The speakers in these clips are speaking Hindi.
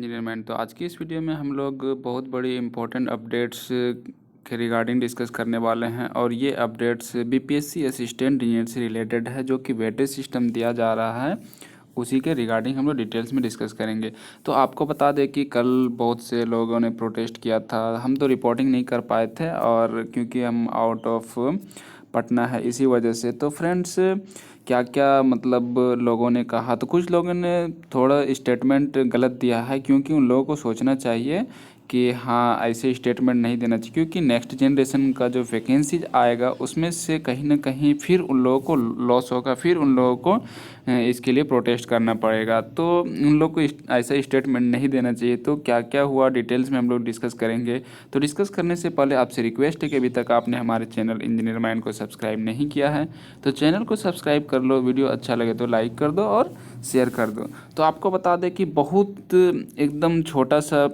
Engineer man. तो आज की इस वीडियो में हम लोग बहुत बड़ी इम्पोर्टेंट अपडेट्स के रिगार्डिंग डिस्कस करने वाले हैं और ये अपडेट्स बीपीएससी असिस्टेंट इंजीनियर से रिलेटेड है, जो कि वेटेज सिस्टम दिया जा रहा है उसी के रिगार्डिंग हम लोग डिटेल्स में डिस्कस करेंगे। तो आपको बता दें कि कल बहुत से लोगों ने प्रोटेस्ट किया था। हम तो रिपोर्टिंग नहीं कर पाए थे और क्योंकि हम आउट ऑफ पटना है इसी वजह से। तो फ्रेंड्स, क्या क्या मतलब लोगों ने कहा, तो कुछ लोगों ने थोड़ा स्टेटमेंट गलत दिया है, क्योंकि उन लोगों को सोचना चाहिए कि हाँ ऐसे स्टेटमेंट नहीं देना चाहिए, क्योंकि नेक्स्ट जनरेशन का जो वैकेंसीज आएगा उसमें से कहीं ना कहीं फिर उन लोगों को लॉस होगा, फिर उन लोगों को इसके लिए प्रोटेस्ट करना पड़ेगा। तो उन लोग को ऐसा स्टेटमेंट नहीं देना चाहिए। तो क्या क्या हुआ डिटेल्स में हम लोग डिस्कस करेंगे। तो डिस्कस करने से पहले आपसे रिक्वेस्ट है कि अभी तक आपने हमारे चैनल इंजीनियर माइंड को सब्सक्राइब नहीं किया है तो चैनल को सब्सक्राइब कर लो, वीडियो अच्छा लगे तो लाइक कर दो और शेयर कर दो। तो आपको बता दें कि बहुत एकदम छोटा सा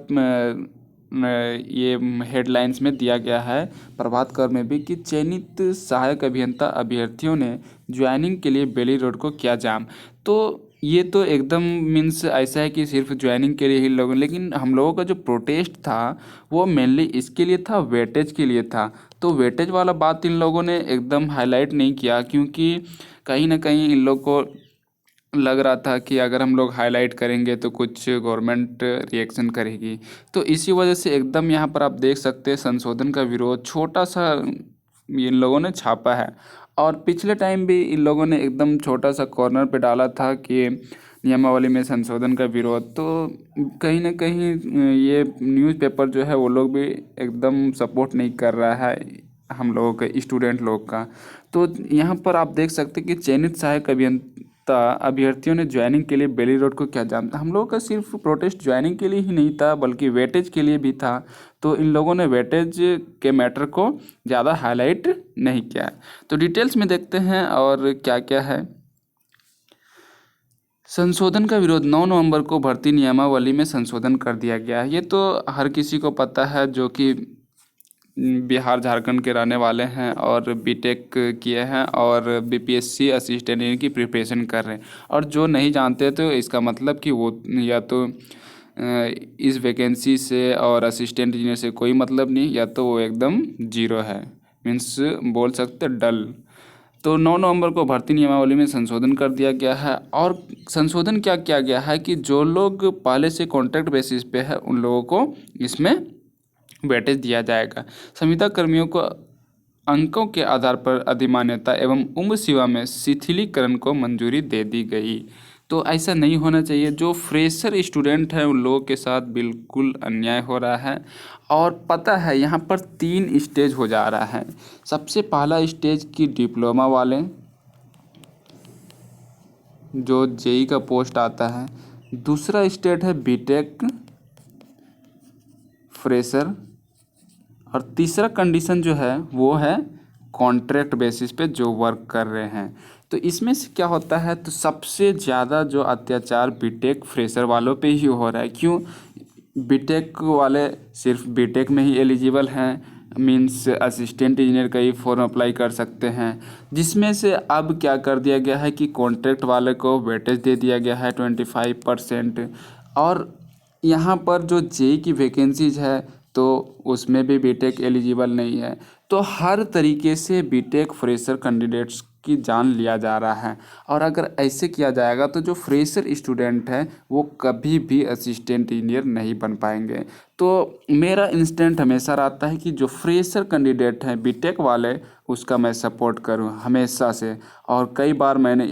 ये हेडलाइंस में दिया गया है प्रभात खबर में भी कि चयनित सहायक अभियंता अभ्यर्थियों ने ज्वाइनिंग के लिए बेली रोड को किया जाम। तो ये तो एकदम मीन्स ऐसा है कि सिर्फ ज्वाइनिंग के लिए ही लोग, लेकिन हम लोगों का जो प्रोटेस्ट था वो मेनली इसके लिए था, वेटेज के लिए था। तो वेटेज वाला बात इन लोगों ने एकदम हाईलाइट नहीं किया, क्योंकि कहीं ना कहीं इन लोग को लग रहा था कि अगर हम लोग हाईलाइट करेंगे तो कुछ गवर्नमेंट रिएक्शन करेगी। तो इसी वजह से एकदम यहाँ पर आप देख सकते हैं संशोधन का विरोध छोटा सा इन लोगों ने छापा है। और पिछले टाइम भी इन लोगों ने एकदम छोटा सा कॉर्नर पे डाला था कि नियमावली में संशोधन का विरोध। तो कहीं ना कहीं ये न्यूज़पेपर जो है वो लोग भी एकदम सपोर्ट नहीं कर रहा है हम लोगों के स्टूडेंट लोग का। तो यहाँ पर आप देख सकते हैं कि चयनित सहायक अभियंता अभ्यर्थियों ने ज्वाइनिंग के लिए बेली रोड को क्या जाम था। हम लोगों का सिर्फ प्रोटेस्ट ज्वाइनिंग के लिए ही नहीं था बल्कि वेटेज के लिए भी था। तो इन लोगों ने वेटेज के मैटर को ज़्यादा हाईलाइट नहीं किया है। तो डिटेल्स में देखते हैं और क्या क्या है। संशोधन का विरोध, 9 नवंबर को भर्ती नियमावली में संशोधन कर दिया गया है। ये तो हर किसी को पता है जो कि बिहार झारखंड के रहने वाले हैं और बीटेक किए हैं और बीपीएससी असिस्टेंट की प्रिपरेशन कर रहे हैं। और जो नहीं जानते तो इसका मतलब कि वो या तो इस वैकेंसी से और असिस्टेंट इंजीनियर से कोई मतलब नहीं, या तो वो एकदम जीरो है, मीन्स बोल सकते डल। तो 9 नवंबर को भर्ती नियमावली में संशोधन कर दिया गया है। और संशोधन क्या किया गया है कि जो लोग पहले से कॉन्ट्रैक्ट बेसिस पे है उन लोगों को इसमें वेटेज दिया जाएगा। संविदा कर्मियों को अंकों के आधार पर अधिमान्यता एवं उम्र सीमा में शिथिलीकरण को मंजूरी दे दी गई। तो ऐसा नहीं होना चाहिए। जो फ्रेशर स्टूडेंट हैं उन लोगों के साथ बिल्कुल अन्याय हो रहा है। और पता है यहाँ पर 3 स्टेज हो जा रहा है। सबसे पहला स्टेज की डिप्लोमा वाले जो जेई का पोस्ट आता है, दूसरा स्टेज है बीटेक फ्रेशर, और तीसरा कंडीशन जो है वो है कॉन्ट्रैक्ट बेसिस पे जो वर्क कर रहे हैं। तो इसमें से क्या होता है, तो सबसे ज़्यादा जो अत्याचार बीटेक फ्रेशर वालों पे ही हो रहा है। क्यों? बीटेक वाले सिर्फ बीटेक में ही एलिजिबल हैं, मीन्स असिस्टेंट इंजीनियर का ही फॉर्म अप्लाई कर सकते हैं। जिसमें से अब क्या कर दिया गया है कि कॉन्ट्रैक्ट वाले को वेटेज दे दिया गया है 25%। और यहाँ पर जो जेई की वैकेंसीज है तो उसमें भी बीटेक एलिजिबल नहीं है। तो हर तरीके से बीटेक फ्रेशर कैंडिडेट्स की जान लिया जा रहा है। और अगर ऐसे किया जाएगा तो जो फ्रेशर स्टूडेंट है वो कभी भी असिस्टेंट इंजीनियर नहीं बन पाएंगे। तो मेरा इंस्टेंट हमेशा रहता है कि जो फ्रेशर कैंडिडेट हैं बीटेक वाले उसका मैं सपोर्ट करूं हमेशा से। और कई बार मैंने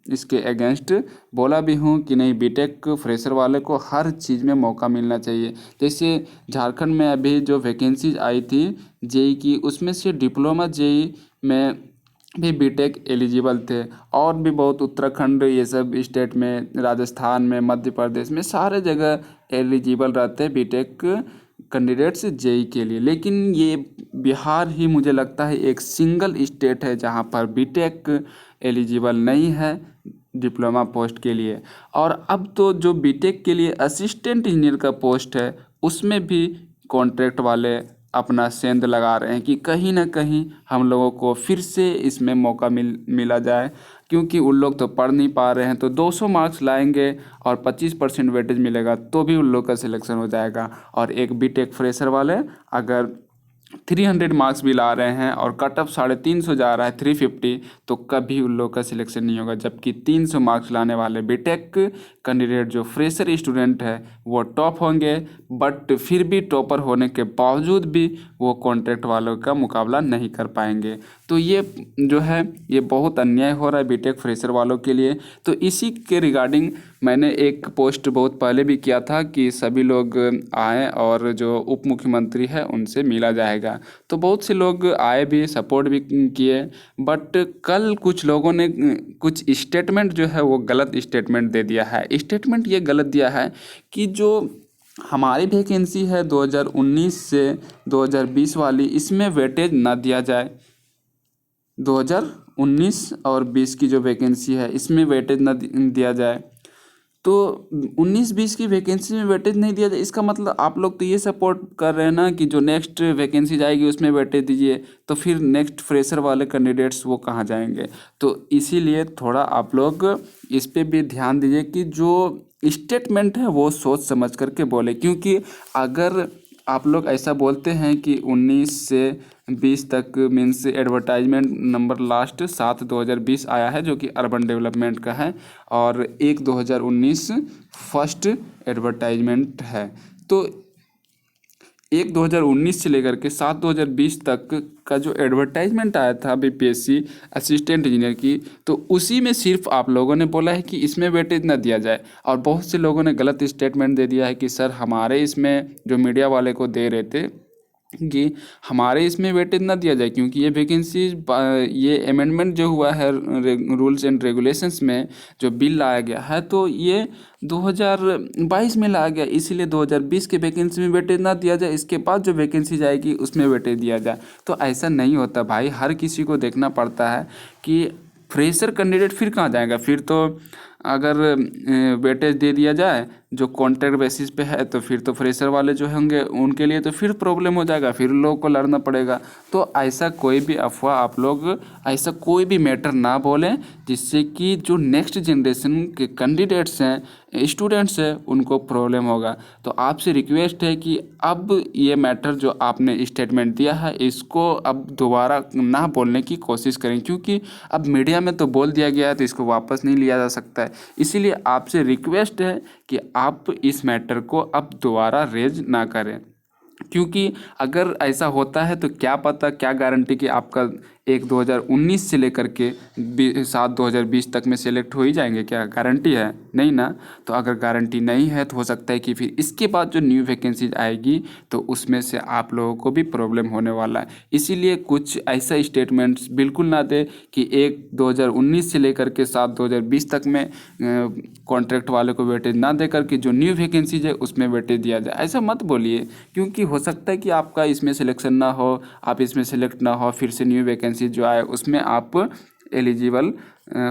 इसके अगेंस्ट बोला भी हूँ कि नहीं, बीटेक फ्रेशर वाले को हर चीज़ में मौका मिलना चाहिए। जैसे झारखंड में अभी जो वैकेंसीज आई थी जेई की, उसमें से डिप्लोमा जेई में भी बीटेक एलिजिबल थे। और भी बहुत उत्तराखंड ये सब स्टेट में, राजस्थान में, मध्य प्रदेश में सारे जगह एलिजिबल रहते हैं बीटेक कैंडिडेट्स जेई के लिए। लेकिन ये बिहार ही मुझे लगता है एक सिंगल स्टेट है जहाँ पर बीटेक एलिजिबल नहीं है डिप्लोमा पोस्ट के लिए। और अब तो जो बीटेक के लिए असिस्टेंट इंजीनियर का पोस्ट है उसमें भी कॉन्ट्रैक्ट वाले अपना सेंध लगा रहे हैं कि कहीं ना कहीं हम लोगों को फिर से इसमें मौका मिला जाए। क्योंकि उन लोग तो पढ़ नहीं पा रहे हैं। तो 200 मार्क्स लाएंगे और 25% वेटेज मिलेगा तो भी उन लोग का सिलेक्शन हो जाएगा। और एक बीटेक फ्रेशर वाले अगर 300 मार्क्स भी ला रहे हैं और कट ऑफ 350 जा रहा है 350, तो कभी उन लोग का सिलेक्शन नहीं होगा। जबकि 300 मार्क्स लाने वाले बीटेक कैंडिडेट जो फ्रेशर स्टूडेंट है वो टॉप होंगे, बट फिर भी टॉपर होने के बावजूद भी वो कॉन्ट्रैक्ट वालों का मुकाबला नहीं कर पाएंगे। तो ये जो है ये बहुत अन्याय हो रहा है बीटेक फ्रेशर वालों के लिए। तो इसी के रिगार्डिंग मैंने एक पोस्ट बहुत पहले भी किया था कि सभी लोग आए और जो उप मुख्यमंत्री है उनसे मिला जाएगा। तो बहुत से लोग आए भी, सपोर्ट भी किए, बट कल कुछ लोगों ने कुछ स्टेटमेंट जो है वो गलत स्टेटमेंट दे दिया है। स्टेटमेंट ये गलत दिया है कि जो हमारी वैकेंसी है 2019 से 2020 वाली, इसमें वेटेज ना दिया जाए। 2019 और 20 की जो वैकेंसी है इसमें वेटेज ना दिया जाए। तो 19-20 की वैकेंसी में वेटेज नहीं दिया जाए, इसका मतलब आप लोग तो ये सपोर्ट कर रहे हैं ना कि जो नेक्स्ट वैकेंसी जाएगी उसमें वेटेज दीजिए। तो फिर नेक्स्ट फ्रेशर वाले कैंडिडेट्स वो कहाँ जाएंगे? तो इसीलिए थोड़ा आप लोग इस पे भी ध्यान दीजिए कि जो स्टेटमेंट है वो सोच समझ करके बोले। क्योंकि अगर आप लोग ऐसा बोलते हैं कि 19 से 20 तक मीन्स एडवर्टाइजमेंट नंबर लास्ट 7/2020 आया है जो कि अर्बन डेवलपमेंट का है, और 1/2019 फर्स्ट एडवर्टाइजमेंट है। तो 1/2019 से लेकर के 7/2020 तक का जो एडवर्टाइजमेंट आया था बीपीएससी असिस्टेंट इंजीनियर की, तो उसी में सिर्फ आप लोगों ने बोला है कि इसमें वेटेज ना दिया जाए। और बहुत से लोगों ने गलत स्टेटमेंट दे दिया है कि सर हमारे इसमें जो मीडिया वाले को दे रहे थे कि हमारे इसमें वेटेज ना दिया जाए, क्योंकि ये वैकेंसी ये अमेंडमेंट जो हुआ है रूल्स एंड रेगुलेशंस में जो बिल लाया गया है, तो ये 2022 में लाया गया, इसीलिए 2020 के वैकेंसी में वेटेज ना दिया जाए, इसके बाद जो वैकेंसी जाएगी उसमें वेटेज दिया जाए। तो ऐसा नहीं होता भाई, हर किसी को देखना पड़ता है कि फ्रेशर कैंडिडेट फिर कहाँ जाएगा। फिर तो अगर वेटेज दे दिया जाए जो कॉन्ट्रैक्ट बेसिस पे है, तो फिर तो फ्रेशर वाले जो होंगे उनके लिए तो फिर प्रॉब्लम हो जाएगा, फिर लोगों को लड़ना पड़ेगा। तो ऐसा कोई भी अफवाह आप लोग ऐसा कोई भी मैटर ना बोलें जिससे कि जो नेक्स्ट जनरेशन के कैंडिडेट्स हैं, स्टूडेंट्स हैं, उनको प्रॉब्लम होगा। तो आपसे रिक्वेस्ट है कि अब ये मैटर जो आपने स्टेटमेंट दिया है इसको अब दोबारा ना बोलने की कोशिश करें, क्योंकि अब मीडिया में तो बोल दिया गया है तो इसको वापस नहीं लिया जा सकता है। इसीलिए आपसे रिक्वेस्ट है कि आप इस मैटर को अब दोबारा रेज ना करें, क्योंकि अगर ऐसा होता है तो क्या पता, क्या गारंटी कि आपका 1/2019 से लेकर के 7/2020 तक में सेलेक्ट हो ही जाएंगे, क्या गारंटी है? नहीं ना। तो अगर गारंटी नहीं है तो हो सकता है कि फिर इसके बाद जो न्यू वैकेंसीज आएगी तो उसमें से आप लोगों को भी प्रॉब्लम होने वाला है। इसीलिए कुछ ऐसा स्टेटमेंट्स बिल्कुल ना दे कि 1/2019 से लेकर के 7/2020 तक में कॉन्ट्रैक्ट वाले को वेटेज ना दे करके जो न्यू वैकेंसीज है उसमें वेटेज दिया जाए। ऐसा मत बोलिए, क्योंकि हो सकता है कि आपका इसमें सिलेक्शन ना हो, आप इसमें सेलेक्ट ना हो, फिर से न्यू वैकेंसी जो आए उसमें आप एलिजिबल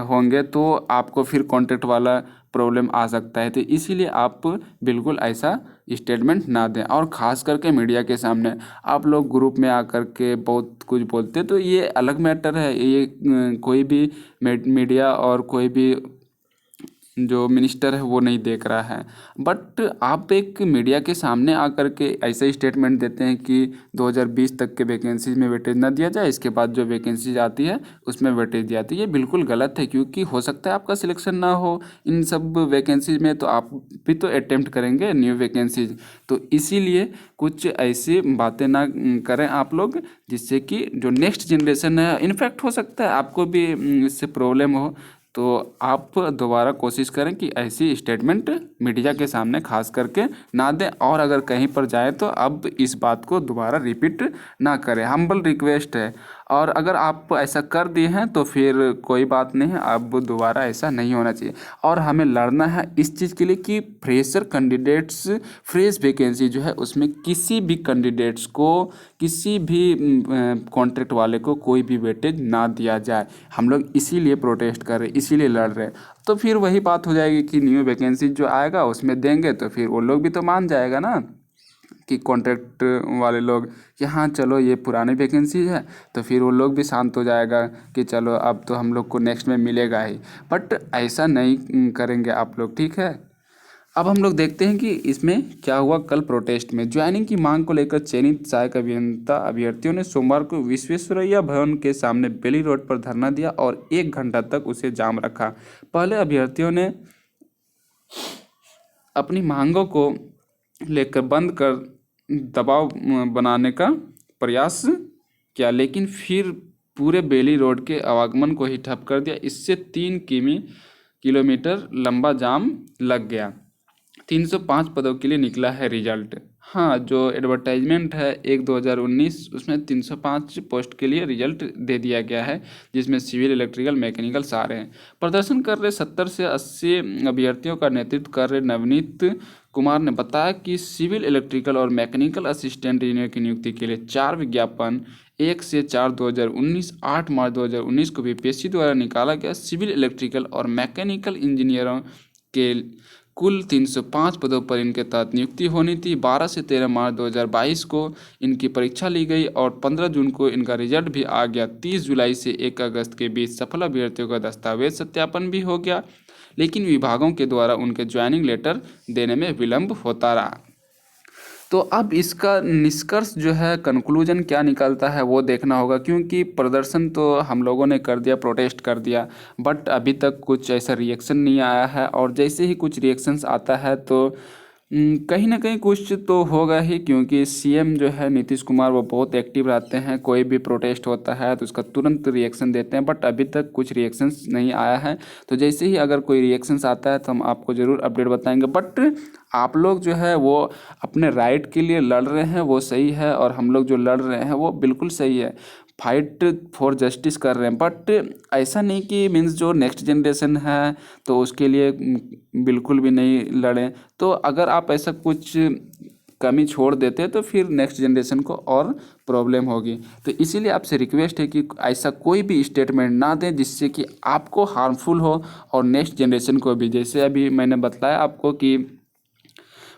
होंगे तो आपको फिर कॉन्ट्रैक्ट वाला प्रॉब्लम आ सकता है। तो इसीलिए आप बिल्कुल ऐसा स्टेटमेंट ना दें। और ख़ास करके मीडिया के सामने आप लोग ग्रुप में आकर के बहुत कुछ बोलते, तो ये अलग मैटर है। ये कोई भी मीडिया और कोई भी जो मिनिस्टर है वो नहीं देख रहा है, बट आप एक मीडिया के सामने आकर के ऐसा स्टेटमेंट देते हैं कि 2020 तक के वैकेंसीज में वेटेज ना दिया जाए, इसके बाद जो वैकेंसीज आती है उसमें वेटेज दी जाती है। ये बिल्कुल गलत है, क्योंकि हो सकता है आपका सिलेक्शन ना हो इन सब वैकेंसीज में, तो आप भी तो अटेम्प्ट करेंगे न्यू वैकेंसीज। तो इसीलिए कुछ ऐसी बातें ना करें आप लोग जिससे कि जो नेक्स्ट जनरेशन है, इनफैक्ट हो सकता है आपको भी इससे प्रॉब्लम हो। तो आप दोबारा कोशिश करें कि ऐसी स्टेटमेंट मीडिया के सामने खास करके ना दें, और अगर कहीं पर जाए तो अब इस बात को दोबारा रिपीट ना करें, हम्बल रिक्वेस्ट है। और अगर आप ऐसा कर दिए हैं तो फिर कोई बात नहीं है, अब दोबारा ऐसा नहीं होना चाहिए। और हमें लड़ना है इस चीज़ के लिए कि फ्रेशर कैंडिडेट्स फ्रेश वैकेंसी जो है उसमें किसी भी कैंडिडेट्स को, किसी भी कॉन्ट्रैक्ट वाले को कोई भी वेटेज ना दिया जाए। हम लोग इसीलिए प्रोटेस्ट कर रहे हैं, इसीलिए लड़ रहे हैं। तो फिर वही बात हो जाएगी कि न्यू वैकेंसी जो आएगा उसमें देंगे, तो फिर वो लोग भी तो मान जाएगा ना। कि कॉन्ट्रैक्ट वाले लोग कि हाँ चलो ये पुरानी वैकेंसी है, तो फिर वो लोग भी शांत हो जाएगा कि चलो अब तो हम लोग को नेक्स्ट में मिलेगा ही। बट ऐसा नहीं करेंगे आप लोग, ठीक है। अब हम लोग देखते हैं कि इसमें क्या हुआ। कल प्रोटेस्ट में ज्वाइनिंग की मांग को लेकर चयनित सहायक अभियंता अभ्यर्थियों ने सोमवार को विश्वेश्वरैया भवन के सामने बेली रोड पर धरना दिया और 1 घंटा तक उसे जाम रखा। पहले अभ्यर्थियों ने अपनी मांगों को लेकर बंद कर दबाव बनाने का प्रयास किया, लेकिन फिर पूरे बेली रोड के आवागमन को ही ठप कर दिया। इससे 3 किलोमीटर लंबा जाम लग गया। 305 पदों के लिए निकला है रिजल्ट। हाँ, जो एडवर्टाइजमेंट है 1/2019 उसमें 305 पोस्ट के लिए रिजल्ट दे दिया गया है, जिसमें सिविल, इलेक्ट्रिकल, मैकेनिकल सारे हैं। प्रदर्शन कर रहे 70 से 80 अभ्यर्थियों का नेतृत्व कर रहे नवनीत कुमार ने बताया कि सिविल, इलेक्ट्रिकल और मैकेनिकल असिस्टेंट इंजीनियर की नियुक्ति के लिए 4 विज्ञापन 1 से 4/2019, 8 मार्च 2019 को बीपीएससी द्वारा निकाला गया। सिविल, इलेक्ट्रिकल और मैकेनिकल इंजीनियरों के कुल 305 पदों पर इनके तहत नियुक्ति होनी थी। 12 से 13 मार्च 2022 को इनकी परीक्षा ली गई और 15 जून को इनका रिजल्ट भी आ गया। 30 जुलाई से 1 अगस्त के बीच सफल अभ्यर्थियों का दस्तावेज सत्यापन भी हो गया, लेकिन विभागों के द्वारा उनके ज्वाइनिंग लेटर देने में विलंब होता रहा। तो अब इसका निष्कर्ष जो है, कंक्लूजन क्या निकलता है वो देखना होगा, क्योंकि प्रदर्शन तो हम लोगों ने कर दिया, प्रोटेस्ट कर दिया, बट अभी तक कुछ ऐसा रिएक्शन नहीं आया है। और जैसे ही कुछ रिएक्शंस आता है तो कहीं ना कहीं कुछ तो होगा ही, क्योंकि सीएम जो है नीतीश कुमार वो बहुत एक्टिव रहते हैं। कोई भी प्रोटेस्ट होता है तो उसका तुरंत रिएक्शन देते हैं, बट अभी तक कुछ रिएक्शंस नहीं आया है। तो जैसे ही अगर कोई रिएक्शंस आता है तो हम आपको ज़रूर अपडेट बताएंगे। बट आप लोग जो है वो अपने राइट के लिए लड़ रहे हैं, वो सही है, और हम लोग जो लड़ रहे हैं वो बिल्कुल सही है, फाइट फॉर जस्टिस कर रहे हैं। बट ऐसा नहीं कि मीन्स जो नेक्स्ट जनरेशन है तो उसके लिए बिल्कुल भी नहीं लड़ें। तो अगर आप ऐसा कुछ कमी छोड़ देते तो फिर नेक्स्ट जनरेशन को और प्रॉब्लम होगी। तो इसीलिए आपसे रिक्वेस्ट है कि ऐसा कोई भी स्टेटमेंट ना दें जिससे कि आपको हार्मफुल हो और नेक्स्ट जनरेशन को भी। जैसे अभी मैंने बताया आपको कि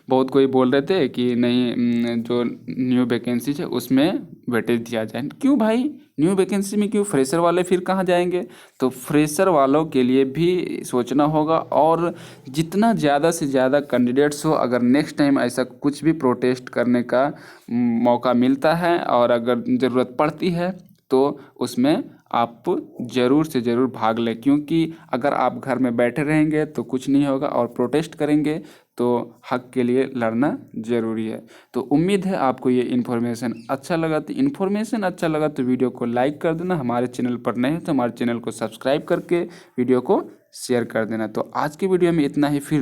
बहुत कोई बोल रहे थे कि नहीं जो न्यू वैकेंसी है उसमें वेटेज दिया जाए। क्यों भाई, न्यू वैकेंसी में क्यों? फ्रेशर वाले फिर कहाँ जाएंगे? तो फ्रेशर वालों के लिए भी सोचना होगा, और जितना ज़्यादा से ज़्यादा कैंडिडेट्स हो, अगर नेक्स्ट टाइम ऐसा कुछ भी प्रोटेस्ट करने का मौका मिलता है और अगर ज़रूरत पड़ती है तो उसमें आप ज़रूर से ज़रूर भाग लें, क्योंकि अगर आप घर में बैठे रहेंगे तो कुछ नहीं होगा, और प्रोटेस्ट करेंगे तो हक के लिए लड़ना ज़रूरी है। तो उम्मीद है आपको ये इन्फॉर्मेशन अच्छा लगा। तो वीडियो को लाइक कर देना, हमारे चैनल पर नए हैं तो हमारे चैनल को सब्सक्राइब करके वीडियो को शेयर कर देना। तो आज की वीडियो में इतना ही, फिर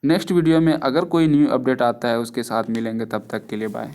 नेक्स्ट वीडियो में अगर कोई न्यू अपडेट आता है उसके साथ मिलेंगे। तब तक के लिए बाय।